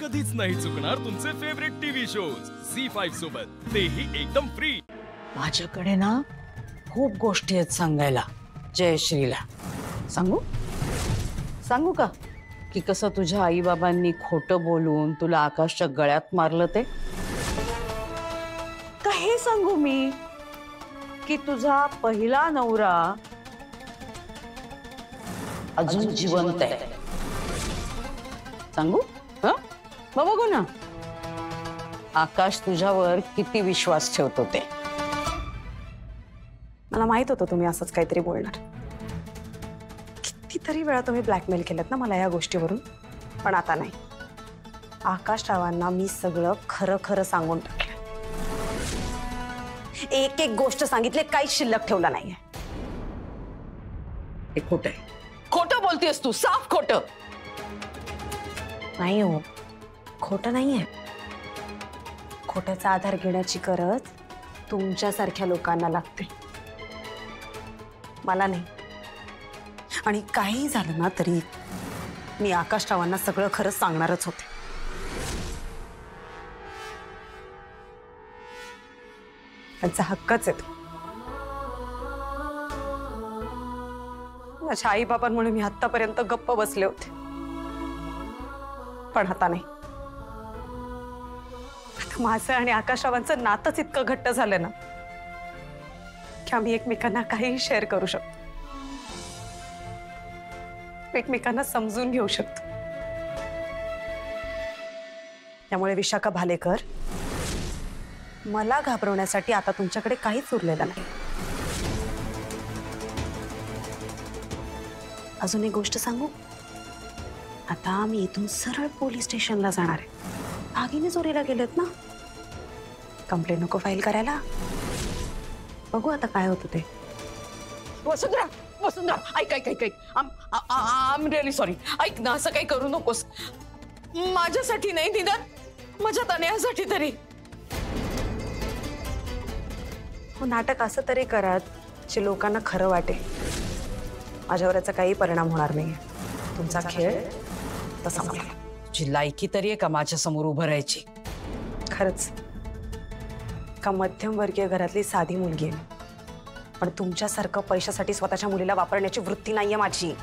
कधीच नाही चुकणार तुमचे फेवरेट टीव्ही शोज झी5 सोबत, तेही एकदम फ्री। माझ्याकडे ना खूप गोष्टी आहेत सांगायला जयश्रीला। सांगू सांगू का की कसं तुझ्या आई बाबांनी खोटं बोलून तुला आकाशच्या गळ्यात मारलं ते? का हे सांगू मी की तुझा पहिला नवरा अजून जिवंत आहे? सांगू? हं? बघू ना आकाश तुझ्यावर किती विश्वास ठेवतो ते। मला माहित होतं तुम्ही असंच काहीतरी बोलणार। कितीतरी वेळा तुम्ही ब्लॅकमेल केलं ना मला या गोष्टीवरून, पण आता नाही। आकाश रावांना मी सगळं खरं खरं सांगून टाकलं। एक एक गोष्ट सांगितले, काहीच शिल्लक ठेवला नाहीये। हे खोटं आहे। खोटं बोलतेस तू, साफ खोटं। नाही हो, खोटं नाहीये। खोट्याचा आधार घेण्याची गरज तुमच्यासारख्या लोकांना लागते, मला नाही। आणि काही झालं ना तरी मी आकाश रावांना सगळं खरं सांगणारच होते। त्यांचा हक्कच आहे तो। माझ्या आई बाबांमुळे मी आतापर्यंत गप्प बसले होते, पण आता नाही। आता माझं आणि आकाश रावांचं नातंच इतकं घट्ट झालं ना की आम्ही एकमेकांना काहीही शेअर करू शकतो, एकमेकांना समजून घेऊ शकतो। त्यामुळे विशाखा भालेकर, मला घाबरवण्यासाठी आता तुमच्याकडे काहीच उरलेलं नाही। अजून एक गोष्ट सांगू? आता मी इथून सरळ पोलीस स्टेशनला जाणार आहे। दागिने चोरीला गेलेत ना, कंप्लेंट नको फाईल करायला? बघू आता काय होतं ते। वसुंधरा वसुंधरा ऐक ऐक ऐक ऐक, आम रिअली सॉरी। ऐक ना, असं काही करू नकोस। माझ्यासाठी नाही निदान माझ्या तनयासाठी तरी। हो, नाटक असं तरी करत जे लोकांना खरं वाटेल। माझ्यावर याचा काही परिणाम होणार नाही। तुमचा खेळ तसा मला। तुझी लायकी तरी आहे का माझ्या समोर उभं राहायची? खरंच का मध्यमवर्गीय घरातली साधी मुलगी आहे, पण तुमच्यासारखं पैशासाठी स्वतःच्या मुलीला वापरण्याची वृत्ती नाहीये माझी।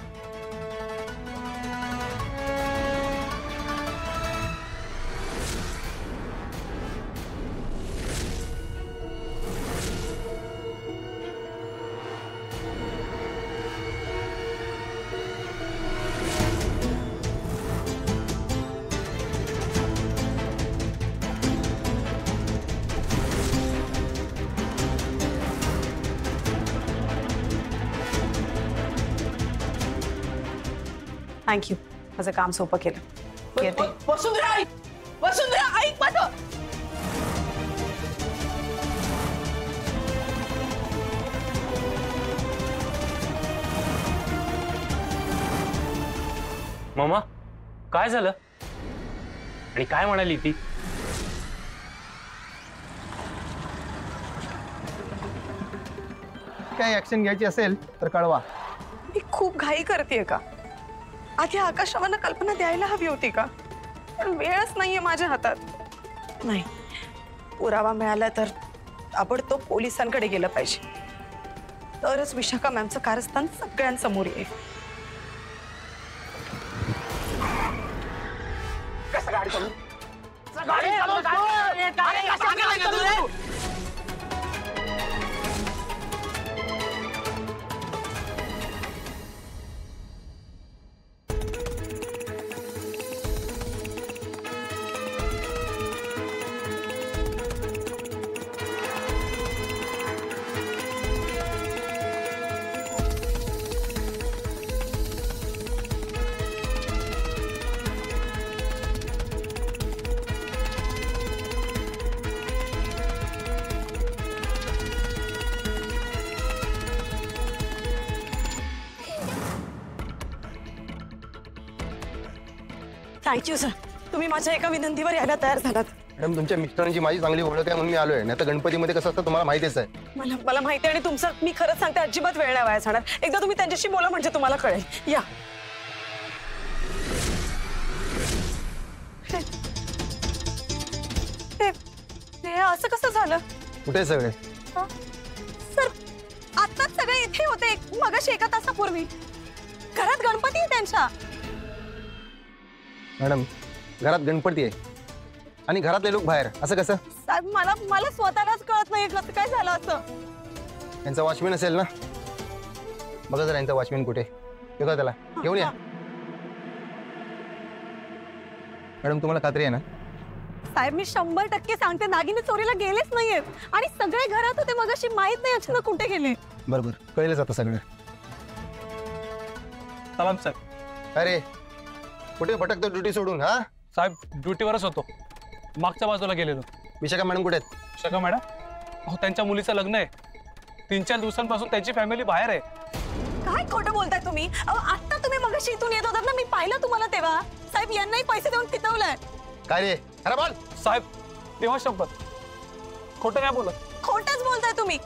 थँक्यू, माझं काम सोपं केलं। येते। वसुंधरा ऐक, वसुंधरा ऐक माझं। मामा काय झालं आणि काय म्हणाली ती? काय ऍक्शन घ्यायची असेल तर कळवा। मी खूप घाई करतेय का? आधी आकाश रावांना कल्पना द्यायला हवी होती का? पण वेळच नाहीये माझ्या हातात। नाही, पुरावा मिळाला तर ताबडतोब पोलिसांकडे गेलं पाहिजे, तरच विशाखा मॅमचं कारस्थान सगळ्यांसमोर येईल। थँक्यू सर, तुम्ही माझ्या एका विनंतीवर यायला तयार झालात। मॅडम, तुमच्या मिस्टरांची माझी चांगली ओळख आहे म्हणून मी आलोय, नाही तर गणपतीमध्ये कसं असतं तुम्हाला माहितीच आहे। मला माहिती आहे, आणि तुमचं मी खरंच सांगते अजिबात वेळ नाही वाया जाणार। एकदा तुम्ही त्यांच्याशी बोला म्हणजे तुम्हाला कळेल। या हे असं कसं झालं? कुठे सगळे? सर आत्ताच सगळे इथे होते मगाशी 1 तासापूर्वी. घरात गणपती आहे त्यांच्या. मॅडम घरात गणपती आहे आणि घरातले लोक बाहेर, असं कसं? साहेब मला स्वतःलाच कळत नाही कसं काय झालं असं. यांचा वॉचमॅन असेल ना, बघा जरा यांचा वॉचमॅन कुठे येतो, त्याला घेऊन या. मॅडम तुम्हाला खात्री आहे ना? साहेब मी 100% सांगते दागिने चोरीला गेलेच नाहीयेत आणि सगळे घरात होते मगाशी. माहित नाही अचानक कुठे गेले. बरोबर कळेलच आता सगळं. सलाम साहेब. अरे कुठे भटकतो ड्युटी सोडून? हा साहेब ड्युटीवरच होतो, मागच्या बाजूला गेलेलो. विशाखा मॅडम कुठे आहेत? शका मॅडम, अहो त्यांच्या मुलीचं लग्न आहे. 3-4 दिवसांपासून त्यांची फॅमिली बाहेर आहे. काय खोटं बोलताय तुम्ही? आता तुम्ही मगाशी इथून येत होतात ना, मी पाहिलं तुम्हाला तेव्हा. साहेब यांनाही पैसे देऊन फितवलंय. काय रे? अरे बोल. साहेब तेव्हा शपथ खोटं नाही बोलत. खोटंच बोलताय तुम्ही.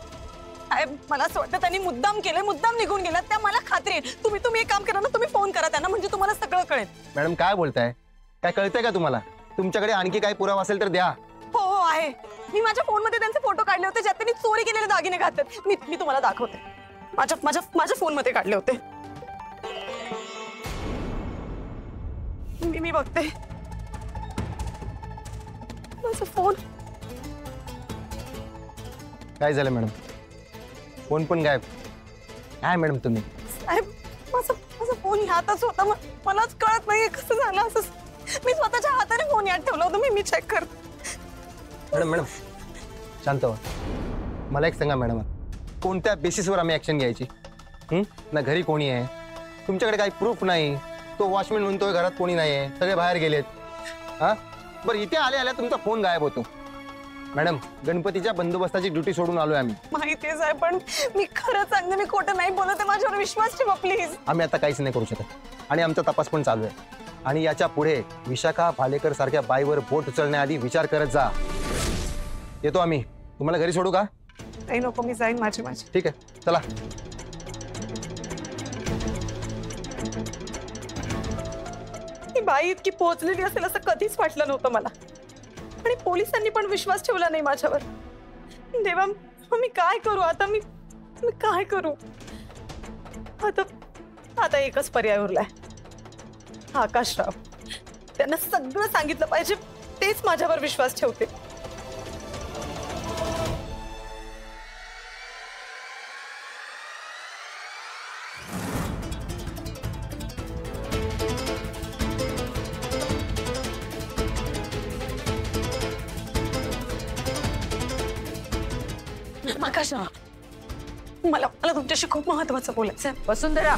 साहेब मला असं वाटतं त्यांनी मुद्दाम केलंय, मुद्दाम निघून गेलात. त्या मला खात्री आहे. तुम्ही एक काम करा ना, तुम्ही फोन करा त्यांना, म्हणजे तुम्हाला सगळं कळेल. मॅडम काय बोलताय? काय कळतंय का तुम्हाला? तुमच्याकडे आणखी काही पुरावा असेल तर द्या. हो आहे. मी माझ्या फोन मध्ये त्यांचे फोटो काढले होते ज्यात त्यांनी चोरी केलेले दागिने घातले. मी तुम्हाला दाखवते. माझ्या फोन मध्ये काढले होते. मी बघते माझा फोन. काय झालं मॅडम? फोन पण गायब. काय मॅडम तुम्ही? साहेब माझा फोन ह्यातच होता. मलाच कळत नाही कसं झालं असं. मी स्वतःच्या हाताने फोन यात ठेवला होता. मी चेक करते. मॅडम शांत व्हा. मला एक सांगा मॅडम, कोणत्या बेसिसवर आम्ही ऍक्शन घ्यायची? ना घरी कोणी आहे, तुमच्याकडे काही प्रूफ नाही. तो वॉचमॅन म्हणतोय घरात कोणी नाही आहे, सगळे बाहेर गेलेत. हा बरं, इथे आल्या तुमचा फोन गायब होतो. मॅडम गणपतीच्या बंदोबस्ताची ड्युटी सोडून आलोय आम्ही. माहिती आहे साहेब, पण मी खरं सांगते, मी खोटं नाही बोलत आहे. माझ्यावर विश्वास ठेवा प्लीज. आम्ही आता काहीच नाही करू शकत आणि आमचा तपास पण चालू आहे. आणि याच्या पुढे विशाखा भालेकर सारख्या बाईवर बोट उचलण्याआधी विचार करत जा. येतो आम्ही. तुम्हाला घरी सोडू का? नाही नको, मी जाईन माझी. ठीक आहे चला. ही बाई इतकी पोहोचलेली असेल असं कधीच वाटलं नव्हतं मला. आणि पोलिसांनी पण विश्वास ठेवला नाही माझ्यावर. देवा मी काय करू आता? मी काय करू आता? एकच पर्याय उरलाय. आकाशराव. त्यांना सगळं सांगितलं पाहिजे, तेच माझ्यावर विश्वास ठेवते. आकाशराव मला तुमच्याशी खूप महत्वाचं बोलायचं आहे. वसुंधरा,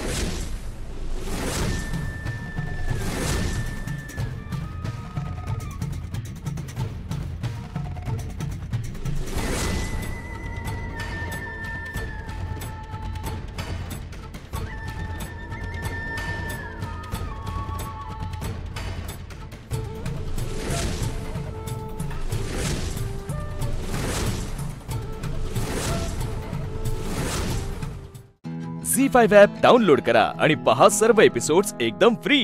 झी5 ॲप डाउनलोड करा आणि पहा सर्व एपिसोड्स एकदम फ्री.